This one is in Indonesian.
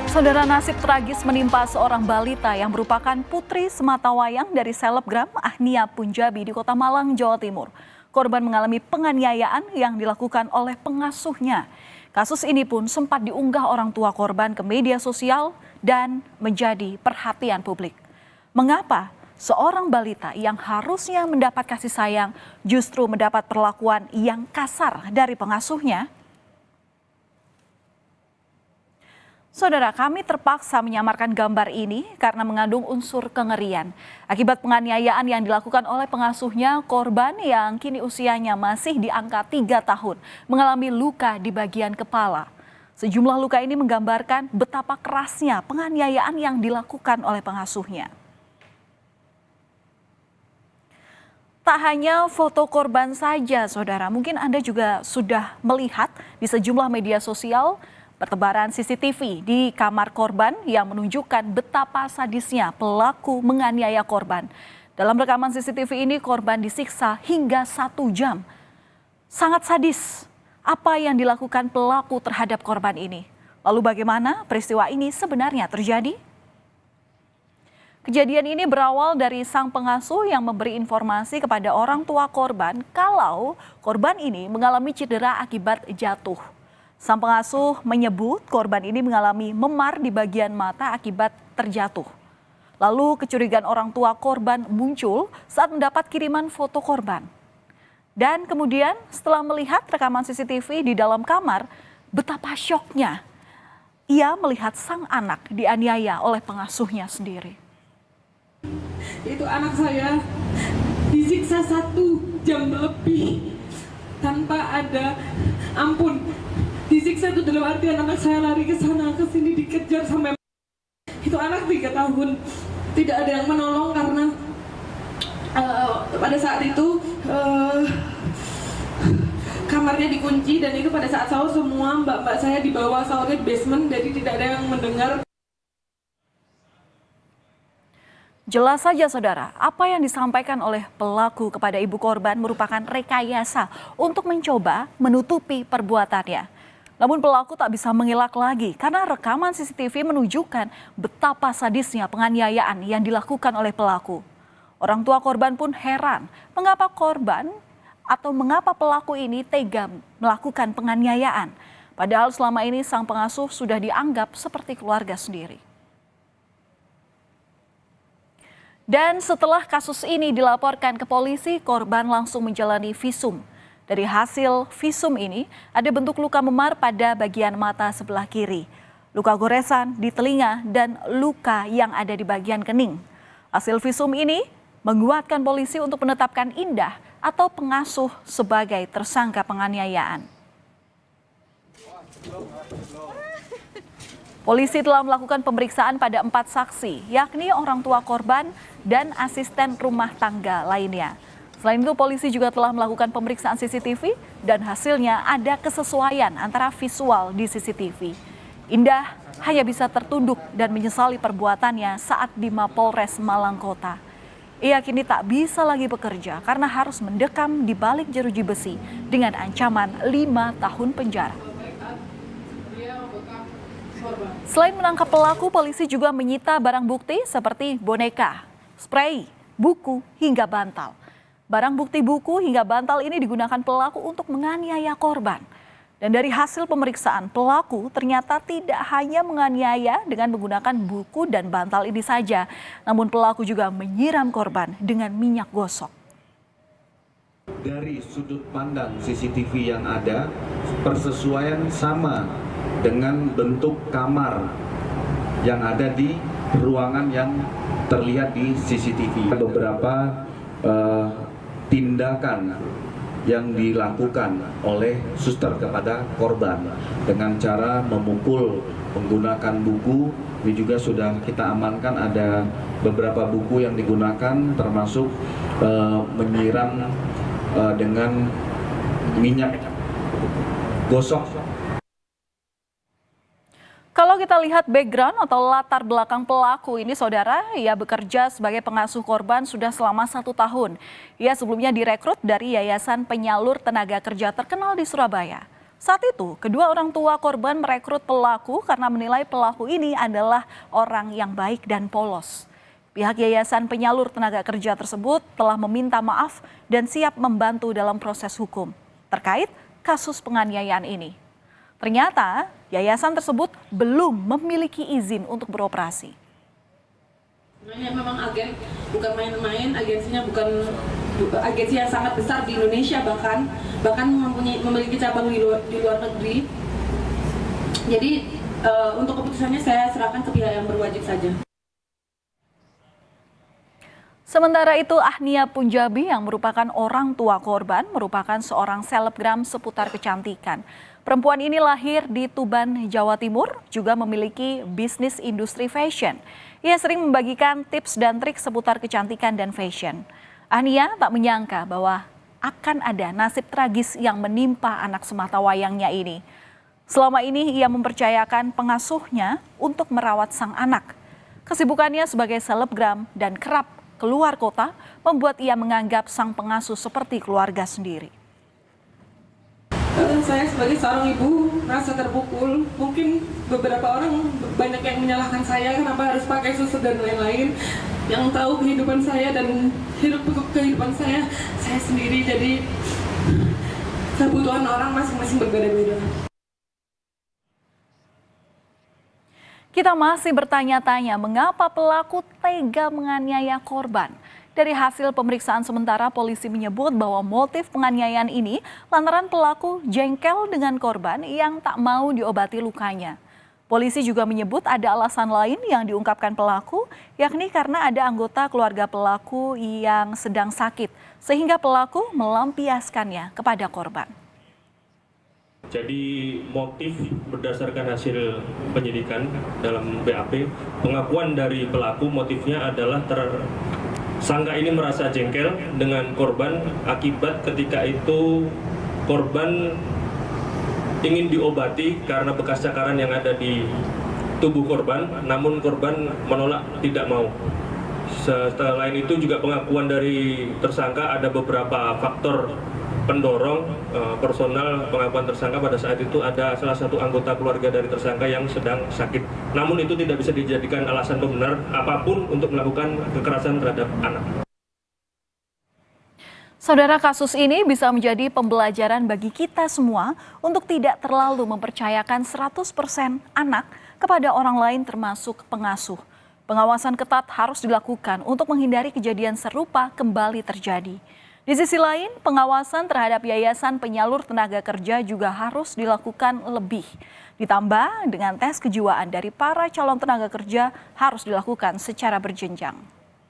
Saudara, nasib tragis menimpa seorang balita yang merupakan putri sematawayang dari selebgram Ahnia Punjabi di Kota Malang, Jawa Timur. Korban mengalami penganiayaan yang dilakukan oleh pengasuhnya. Kasus ini pun sempat diunggah orang tua korban ke media sosial dan menjadi perhatian publik. Mengapa seorang balita yang harusnya mendapat kasih sayang justru mendapat perlakuan yang kasar dari pengasuhnya? Saudara, kami terpaksa menyamarkan gambar ini karena mengandung unsur kengerian. Akibat penganiayaan yang dilakukan oleh pengasuhnya, korban yang kini usianya masih di angka 3 tahun mengalami luka di bagian kepala. Sejumlah luka ini menggambarkan betapa kerasnya penganiayaan yang dilakukan oleh pengasuhnya. Tak hanya foto korban saja, saudara, mungkin Anda juga sudah melihat di sejumlah media sosial pertebaran CCTV di kamar korban yang menunjukkan betapa sadisnya pelaku menganiaya korban. Dalam rekaman CCTV ini korban disiksa hingga 1 jam. Sangat sadis apa yang dilakukan pelaku terhadap korban ini. Lalu bagaimana peristiwa ini sebenarnya terjadi? Kejadian ini berawal dari sang pengasuh yang memberi informasi kepada orang tua korban kalau korban ini mengalami cedera akibat jatuh. Sang pengasuh menyebut korban ini mengalami memar di bagian mata akibat terjatuh. Lalu kecurigaan orang tua korban muncul saat mendapat kiriman foto korban. Dan kemudian setelah melihat rekaman CCTV di dalam kamar, betapa syoknya ia melihat sang anak dianiaya oleh pengasuhnya sendiri. Itu anak saya disiksa 1 jam lebih tanpa ada ampun. Disiksa itu dalam artian anak saya lari ke sana ke sini dikejar sampai itu anak 3 tahun tidak ada yang menolong karena pada saat itu kamarnya dikunci dan itu pada saat sahur semua mbak-mbak saya di bawah sahurnya di basement, jadi tidak ada yang mendengar. Jelas saja saudara, apa yang disampaikan oleh pelaku kepada ibu korban merupakan rekayasa untuk mencoba menutupi perbuatannya. Namun pelaku tak bisa mengelak lagi karena rekaman CCTV menunjukkan betapa sadisnya penganiayaan yang dilakukan oleh pelaku. Orang tua korban pun heran mengapa pelaku ini tega melakukan penganiayaan. Padahal selama ini sang pengasuh sudah dianggap seperti keluarga sendiri. Dan setelah kasus ini dilaporkan ke polisi, korban langsung menjalani visum. Dari hasil visum ini, ada bentuk luka memar pada bagian mata sebelah kiri, luka goresan di telinga, dan luka yang ada di bagian kening. Hasil visum ini menguatkan polisi untuk menetapkan Indah atau pengasuh sebagai tersangka penganiayaan. Polisi telah melakukan pemeriksaan pada 4 saksi, yakni orang tua korban dan asisten rumah tangga lainnya. Selain itu, polisi juga telah melakukan pemeriksaan CCTV dan hasilnya ada kesesuaian antara visual di CCTV. Indah hanya bisa tertunduk dan menyesali perbuatannya saat di Mapolres Malang Kota. Ia kini tak bisa lagi bekerja karena harus mendekam di balik jeruji besi dengan ancaman 5 tahun penjara. Selain menangkap pelaku, polisi juga menyita barang bukti seperti boneka, spray, buku, hingga bantal. Barang bukti buku hingga bantal ini digunakan pelaku untuk menganiaya korban. Dan dari hasil pemeriksaan, pelaku ternyata tidak hanya menganiaya dengan menggunakan buku dan bantal ini saja, namun pelaku juga menyiram korban dengan minyak gosok. Dari sudut pandang CCTV yang ada, persesuaian sama dengan bentuk kamar yang ada di ruangan yang terlihat di CCTV. Beberapa tindakan yang dilakukan oleh suster kepada korban dengan cara memukul menggunakan buku. Ini juga sudah kita amankan, ada beberapa buku yang digunakan termasuk menyiram dengan minyak gosok. Kalau kita lihat background atau latar belakang pelaku ini, saudara, ia bekerja sebagai pengasuh korban sudah selama 1 tahun. Ia sebelumnya direkrut dari Yayasan Penyalur Tenaga Kerja terkenal di Surabaya. Saat itu, kedua orang tua korban merekrut pelaku karena menilai pelaku ini adalah orang yang baik dan polos. Pihak Yayasan Penyalur Tenaga Kerja tersebut telah meminta maaf dan siap membantu dalam proses hukum terkait kasus penganiayaan ini. Ternyata, yayasan tersebut belum memiliki izin untuk beroperasi. Sebenarnya memang agen bukan main-main, agensinya bukan agensi yang sangat besar di Indonesia, bahkan memiliki cabang di luar negeri. Jadi untuk keputusannya saya serahkan ke pihak yang berwajib saja. Sementara itu, Ahnia Punjabi yang merupakan orang tua korban merupakan seorang selebgram seputar kecantikan. Perempuan ini lahir di Tuban, Jawa Timur, juga memiliki bisnis industri fashion. Ia sering membagikan tips dan trik seputar kecantikan dan fashion. Ahnia tak menyangka bahwa akan ada nasib tragis yang menimpa anak sematawayangnya ini. Selama ini ia mempercayakan pengasuhnya untuk merawat sang anak. Kesibukannya sebagai selebgram dan kerap keluar kota membuat ia menganggap sang pengasuh seperti keluarga sendiri. Saya sebagai seorang ibu merasa terpukul. Mungkin beberapa orang banyak yang menyalahkan saya kenapa harus pakai susu dan lain-lain. Yang tahu kehidupan saya dan kehidupan saya sendiri. Jadi kebutuhan orang masing-masing berbeda-beda. Kita masih bertanya-tanya mengapa pelaku tega menganiaya korban. Dari hasil pemeriksaan sementara, polisi menyebut bahwa motif penganiayaan ini lantaran pelaku jengkel dengan korban yang tak mau diobati lukanya. Polisi juga menyebut ada alasan lain yang diungkapkan pelaku, yakni karena ada anggota keluarga pelaku yang sedang sakit, sehingga pelaku melampiaskannya kepada korban. Jadi motif berdasarkan hasil penyidikan dalam BAP, pengakuan dari pelaku motifnya adalah tersangka ini merasa jengkel dengan korban akibat ketika itu korban ingin diobati karena bekas cakaran yang ada di tubuh korban, namun korban menolak, tidak mau. Selain itu juga pengakuan dari tersangka ada beberapa faktor pendorong personal pengakuan tersangka pada saat itu ada salah satu anggota keluarga dari tersangka yang sedang sakit. Namun itu tidak bisa dijadikan alasan pembenar apapun untuk melakukan kekerasan terhadap anak. Saudara, kasus ini bisa menjadi pembelajaran bagi kita semua untuk tidak terlalu mempercayakan 100% anak kepada orang lain termasuk pengasuh. Pengawasan ketat harus dilakukan untuk menghindari kejadian serupa kembali terjadi. Di sisi lain, pengawasan terhadap Yayasan Penyalur Tenaga Kerja juga harus dilakukan lebih. Ditambah dengan tes kejiwaan dari para calon tenaga kerja harus dilakukan secara berjenjang.